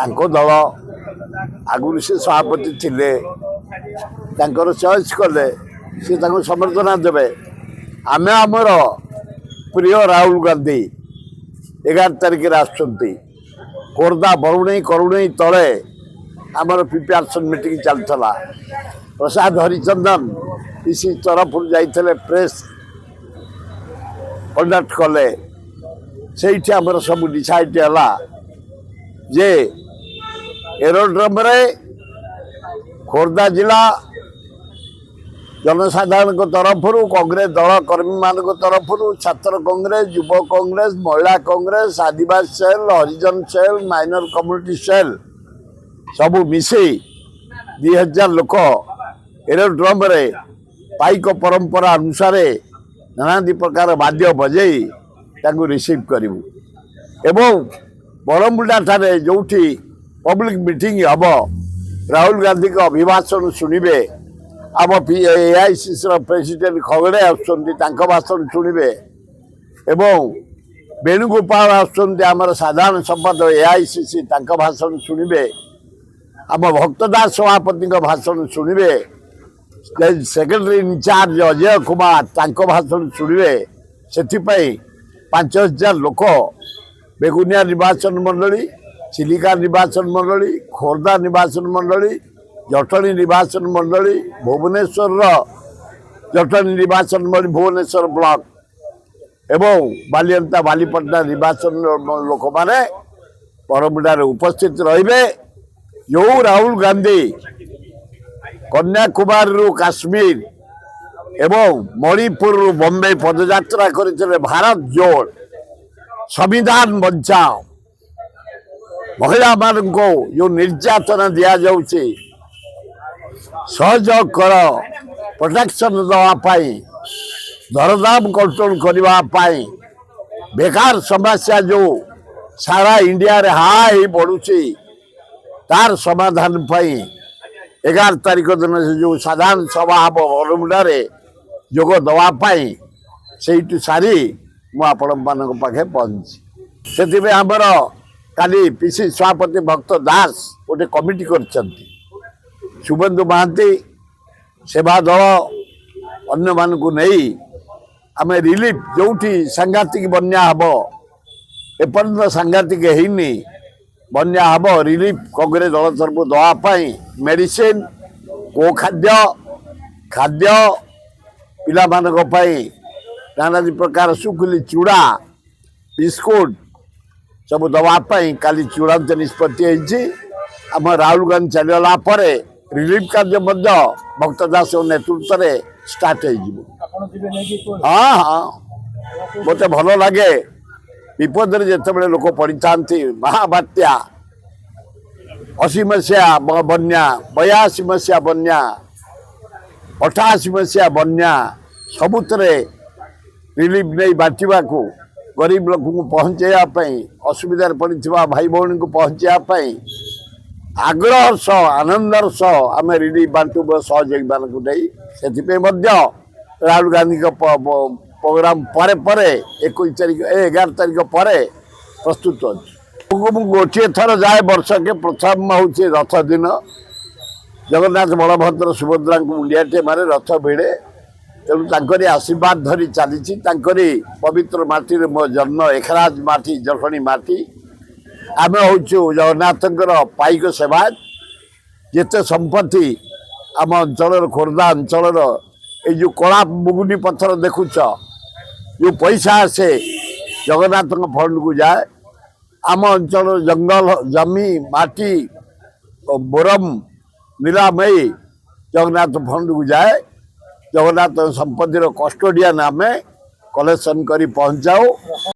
दल आगुरी से सभापति थिले चॉइस कले सी समर्थना देवे आम आमर प्रिय राहुल गांधी 11 तारिख आसुँच खोर्धा बरुणई करुणई तले आमर प्रिपेरेसन मीटिंग चलता प्रसाद हरिचंदन इसी तरफ जाइए प्रेस कंडक्ट कले से सब डिसाइड है जे एरोड्रम रे खोर्धा जिला जनसाधारण तरफ कांग्रेस दल कर्मी मान तरफ छात्र कांग्रेस युव कांग्रेस महिला कांग्रेस आदिवासी सेल हरिजन सेल माइनर कम्युनिटी सेल सबू मिसे 2000 लोक एरोड्रम रे पाइक परंपरा अनुसार नाना प्रकार वाद्य बजई रिसीव करूँ एवं बरमुंडा ठारे जो पब्लिक मीटिंग हम राहुल गांधी का अभिभाषण शुणवे आम एआईसीसी प्रेसिडेंट खगड़े आसन शुणवे एवं वेणुगोपाल आमर साधारण संपादक एआईसीसी भाषण शुणवे आम भक्तदास सभापति भाषण शुणवे सेक्रेटरी इनचार्ज अजय कुमार भाषण शुणवे से 5000 लोक बेगुनिया निर्वाचन मंडली चिलिका निर्वाचन मंडली खोर्धा निर्वाचन मंडली जटणी निर्वाचन मंडली भुवनेश्वर जटणी निर्वाचन मंडली भुवनेश्वर ब्लॉक एवं बालियंता बालीपटना निर्वाचन लोक मैंने बरमुंडार उपस्थित रहिबे। जो राहुल गांधी कन्याकुमारी रु काश्मीर एवं मणिपुर रु बॉम्बे पदयात्रा करते भारत जोड़ संविधान बचाओ महिला मान को जो निर्यातना दिया जाउची सहयोग कर प्रोटेक्शन दवापाई दरदाम कंट्रोल करने बेकार समस्या जो सारा इंडिया रे हाई बढ़ुची तार समाधान पाई 11 तारिख दिन से जो साधारण सभा हम बरमुंडा जोग दवापाई से सारी मुझे पाखे पहुंची से आमर काली पीसी सभापति भक्त दास गोटे कमिटी कर शुभेन्दु महांती सेवा दल अन्य मान को नहीं आम रिलीफ जो सांघातिक बन्या हम एपर्यंत सांघातिक है बन्या हम रिलीफ कांग्रेस दल तरफ दवापाई मेडिसिन को खाद्य खाद्य पिला नाना प्रकार सुखिली चूड़ा बिस्कुट सब दवापाई काली चूड़ांत निष्पत्ति आम राहुल गांधी चलगला रिलीफ कार्य भक्तदास नेतृत्व में स्टार्ट हो हाँ हाँ मत भल लगे विपद जिते लोक पड़ी था महाबात्या 80 मसीहा बन्या 82 मसीहा बन्या 88 मसीहा बन्या सबुतरे रिलीफ नहीं बांटा को गरीब लोक को पहुँचाई असुविधार पड़ा भाई भौणी को पहुँचाई आग्रह सह आनंदर सह आम रिलीफ बांटू सहयोगी मानक से राहुल गांधी का प्रोग्राम पर 21 तारिख 11 तारिख पर प्रस्तुत अच्छे गोटे थर जाए वर्ष के प्रथम हूँ रथ दिन जगन्नाथ बलभद्र सुभद्रा मुंडियाटे मारे रथ भिड़े तेणु तांकरी आशीर्वाद धरी चली पवित्र माटी मो जन्म एखराज माटी जटणी माटी आम हूँ जगन्नाथ पाइक सेवा जिते संपत्ति आम अंचल खोर्धा अंचल ये जो कला मुगुनी पत्थर देखुच जो पैसा आसे जगन्नाथ फंड को जाए आम अंचल जंगल जमी माटी बोरम नीलामयी जगन्नाथ फंड को जाए जगन्नाथ संपत्तिर कस्टोडियन आम कलेक्शन कर पहुँचाओ